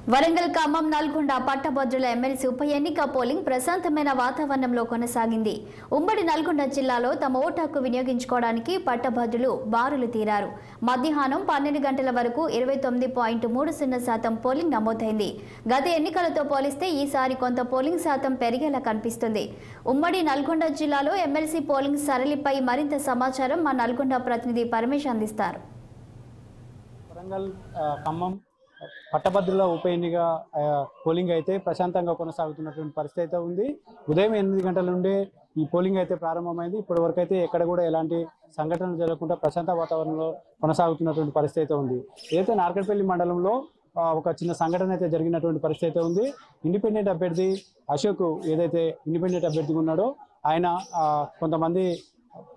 వరంగల్ ఖమ్మం నల్గొండ పట్టభద్రుల ఎమ్మెల్సీ ఉప ఎన్నిక పోలింగ్ ప్రశాంతమైన వాతావరణంలో కొనసాగింది. ఉమ్మడి నల్గొండ జిల్లాలో తమ ఓటు హక్కు వినియోగించుకోవడానికి పట్టభద్రులు బారులు తీరారు. మధ్యాహ్నం 12 గంటల వరకు 29.30% పోలింగ్ నమోదైంది. గత ఎన్నికలతో పోలిస్తే ఈసారి కొంత పోలింగ్ శాతం పెరిగేలా కనిపిస్తుంది. ఉమ్మడి నల్గొండ జిల్లాలో ఎమ్మెల్సీ పోలింగ్ సరళిపై మరింత సమాచారం మా నల్గొండ ప్రతినిధి పరమేష్ అందిస్తారు. వరంగల్ ఖమ్మం పట్టభద్రుల ఉప ఎన్నిక పోలింగ్ అయితే ప్రశాంతంగా కొనసాగుతున్నటువంటి పరిస్థితి అయితే ఉంది. ఉదయం 8 గంటల నుండే ఈ పోలింగ్ అయితే ప్రారంభమైంది. ఇప్పటి వరకు అయితే ఎక్కడ కూడా ఎలాంటి సంఘటనలు జరగకుండా ప్రశాంత వాతావరణంలో కొనసాగుతున్నటువంటి పరిస్థితి అయితే ఉంది. ఏదైతే నార్కట్పల్లి మండలంలో ఒక చిన్న సంఘటన అయితే జరిగినటువంటి పరిస్థితి అయితే ఉంది. ఇండిపెండెంట్ అభ్యర్థి అశోక్ ఏదైతే ఇండిపెండెంట్ అభ్యర్థిగా ఉన్నాడో ఆయన కొంతమంది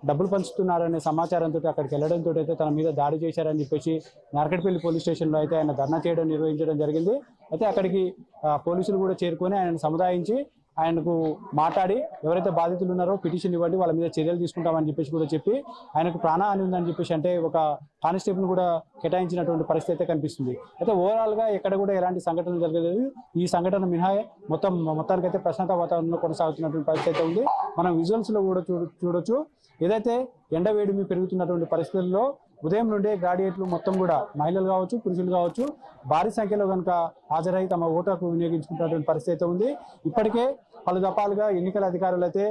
డబ్బులు పంచుతున్నారనే సమాచారంతో అక్కడికి వెళ్లడంతో అయితే తన మీద దాడి చేశారని చెప్పేసి నార్కట్పల్లి పోలీస్ స్టేషన్లో అయితే ఆయన ధర్నా నిర్వహించడం జరిగింది. అయితే అక్కడికి పోలీసులు కూడా చేరుకొని ఆయనను సముదాయించి ఆయనకు మాట్లాడి ఎవరైతే బాధితులు ఉన్నారో పిటిషన్ ఇవ్వండి, వాళ్ళ మీద చర్యలు తీసుకుంటామని చెప్పేసి కూడా చెప్పి ఆయనకు ప్రాణహాని ఉందని చెప్పేసి అంటే ఒక కానిస్టేబుల్ కూడా కేటాయించినటువంటి పరిస్థితి అయితే కనిపిస్తుంది. అయితే ఓవరాల్ గా ఎక్కడ కూడా ఎలాంటి సంఘటనలు జరగలేదు. ఈ సంఘటన మినహా మొత్తానికి అయితే ప్రశాంత వాతావరణంలో కొనసాగుతున్నటువంటి పరిస్థితి అయితే ఉంది. మనం విజువల్స్ లో కూడా చూడొచ్చు. ఏదైతే ఎండ వేడిమి పెరుగుతున్నటువంటి పరిస్థితుల్లో ఉదయం నుండే గ్రాడ్యుయేట్లు మొత్తం కూడా మహిళలు కావచ్చు, పురుషులు కావచ్చు భారీ సంఖ్యలో కనుక హాజరై తమ ఓటు హక్కు వినియోగించుకుంటున్నటువంటి పరిస్థితి అయితే ఉంది. ఇప్పటికే పలు దఫాలుగా ఎన్నికల అధికారులు అయితే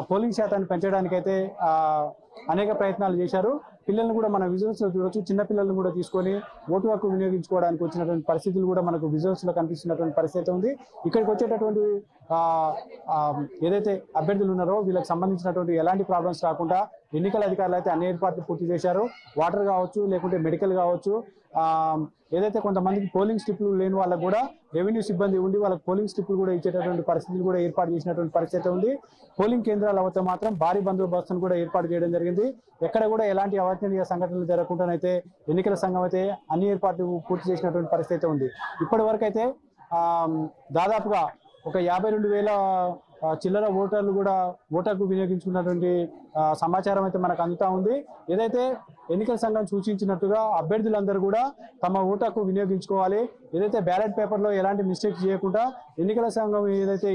పోలింగ్ శాతాన్ని పెంచడానికైతే అనేక ప్రయత్నాలు చేశారు. పిల్లల్ని కూడా మన విజువల్స్ లో చూడొచ్చు. చిన్న పిల్లలను కూడా తీసుకొని ఓటు హక్కు వినియోగించుకోవడానికి వచ్చినటువంటి పరిస్థితులు కూడా మనకు విజువల్స్ లో కనిపిస్తున్నటువంటి పరిస్థితి ఉంది. ఇక్కడికి వచ్చేటటువంటి ఏదైతే అభ్యర్థులు ఉన్నారో వీళ్ళకి సంబంధించినటువంటి ఎలాంటి ప్రాబ్లమ్స్ రాకుండా ఎన్నికల అధికారులు అయితే అన్ని ఏర్పాట్లు పూర్తి చేశారు. వాటర్ కావచ్చు, లేకుంటే మెడికల్ కావచ్చు, ఏదైతే కొంతమందికి పోలింగ్ స్లిప్లు లేని వాళ్ళకు కూడా రెవెన్యూ సిబ్బంది ఉండి వాళ్ళకి పోలింగ్ స్లిప్లు కూడా ఇచ్చేటటువంటి పరిస్థితులు కూడా ఏర్పాటు చేసినటువంటి పరిస్థితి ఉంది. పోలింగ్ కేంద్రాల వద్ద మాత్రం భారీ బందోబస్తును కూడా ఏర్పాటు చేయడం జరిగింది. ఎక్కడ కూడా ఎలాంటి అవాంఛనీయ సంఘటనలు జరగకుండానైతే ఎన్నికల సంఘం అయితే అన్ని ఏర్పాట్లు పూర్తి చేసినటువంటి పరిస్థితి ఉంది. ఇప్పటి వరకు అయితే దాదాపుగా ఒక 52,000 చిల్లర ఓటర్లు కూడా ఓటర్కు వినియోగించుకున్నటువంటి సమాచారం అయితే మనకు అందుతా ఉంది. ఏదైతే ఎన్నికల సంఘం సూచించినట్టుగా అభ్యర్థులందరూ కూడా తమ ఓటర్కు వినియోగించుకోవాలి. ఏదైతే బ్యాలెట్ పేపర్లో ఎలాంటి మిస్టేక్స్ చేయకుండా ఎన్నికల సంఘం ఏదైతే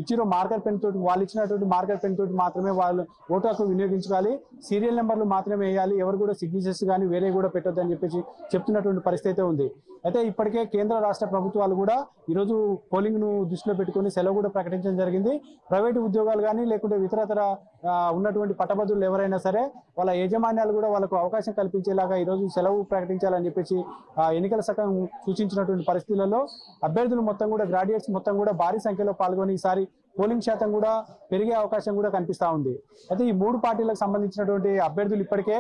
ఇచ్చిరో మార్కర్ పెన్ తోటి వాళ్ళు ఇచ్చినటువంటి మార్కర్ పెన్ తోటి మాత్రమే వాళ్ళు ఓటు హక్కు వినియోగించుకోవాలి. సీరియల్ నెంబర్లు మాత్రమే వేయాలి. ఎవరు కూడా సిగ్నేచర్స్ కానీ వేరే కూడా పెట్టొద్దని చెప్పేసి చెప్తున్నటువంటి పరిస్థితి అయితే ఉంది. అయితే ఇప్పటికే కేంద్ర రాష్ట్ర ప్రభుత్వాలు కూడా ఈరోజు పోలింగ్ ను దృష్టిలో పెట్టుకుని సెలవు కూడా ప్రకటించడం జరిగింది. ప్రైవేటు ఉద్యోగాలు కానీ లేకుంటే ఇతరతర ఉన్నటువంటి పట్టభద్రులు ఎవరైనా సరే వాళ్ళ యాజమాన్యాలు కూడా వాళ్ళకు అవకాశం కల్పించేలాగా ఈరోజు సెలవు ప్రకటించాలని చెప్పేసి ఎన్నికల సంఘం సూచించినటువంటి పరిస్థితులలో అభ్యర్థులు మొత్తం కూడా గ్రాడ్యుయేట్స్ మొత్తం కూడా భారీ సంఖ్యలో పాల్గొని ఈసారి పోలింగ్ శాతం కూడా పెరిగే అవకాశం కూడా కనిపిస్తా ఉంది. అయితే ఈ 3 పార్టీలకు సంబంధించినటువంటి అభ్యర్థులు ఇప్పటికే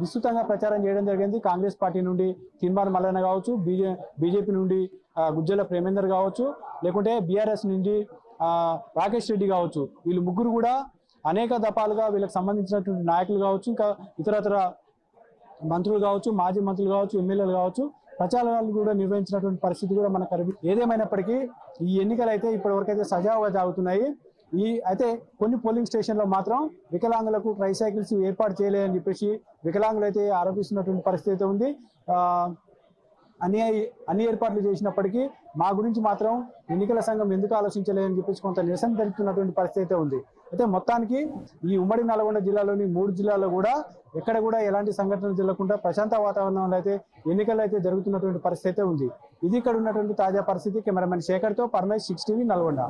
విస్తృతంగా ప్రచారం చేయడం జరిగింది. కాంగ్రెస్ పార్టీ నుండి తీన్మార్ మల్లన్న కావచ్చు, బీజేపీ నుండి గుజ్జల ప్రేమేందర్ కావచ్చు, లేకుంటే బీఆర్ఎస్ నుండి రాకేష్ రెడ్డి కావచ్చు. వీళ్ళు ముగ్గురు కూడా అనేక దఫాలుగా వీళ్ళకి సంబంధించినటువంటి నాయకులు కావచ్చు, ఇంకా ఇతరతర మంత్రులు కావచ్చు, మాజీ మంత్రులు కావచ్చు, ఎమ్మెల్యేలు కావచ్చు ప్రచారాలు కూడా నిర్వహించినటువంటి పరిస్థితి కూడా మనకు ఏదేమైనప్పటికీ ఈ ఎన్నికలు అయితే ఇప్పటి వరకు అయితే సజావుగా సాగుతున్నాయి. అయితే కొన్ని పోలింగ్ స్టేషన్లో మాత్రం వికలాంగులకు ట్రైసైకిల్స్ ఏర్పాటు చేయలేదని చెప్పేసి వికలాంగులు అయితే ఆరోపిస్తున్నటువంటి పరిస్థితి అయితే ఉంది. అన్ని ఏర్పాట్లు చేసినప్పటికీ మా గురించి మాత్రం ఎన్నికల సంఘం ఎందుకు ఆలోచించలేదని చెప్పేసి కొంత నిరసన తెలుపుతున్నటువంటి పరిస్థితి అయితే ఉంది. అయితే మొత్తానికి ఈ ఉమ్మడి నల్గొండ జిల్లాలోని 3 జిల్లాల్లో కూడా ఎక్కడ కూడా ఎలాంటి సంఘటనలు జరగకుండా ప్రశాంత వాతావరణంలో అయితే ఎన్నికలు అయితే జరుగుతున్నటువంటి పరిస్థితి అయితే ఉంది. ఇది ఇక్కడ ఉన్నటువంటి తాజా పరిస్థితి. కెమెరామెన్ శేఖర్తో పరమేష్, 6 టీవీ, నల్గొండ.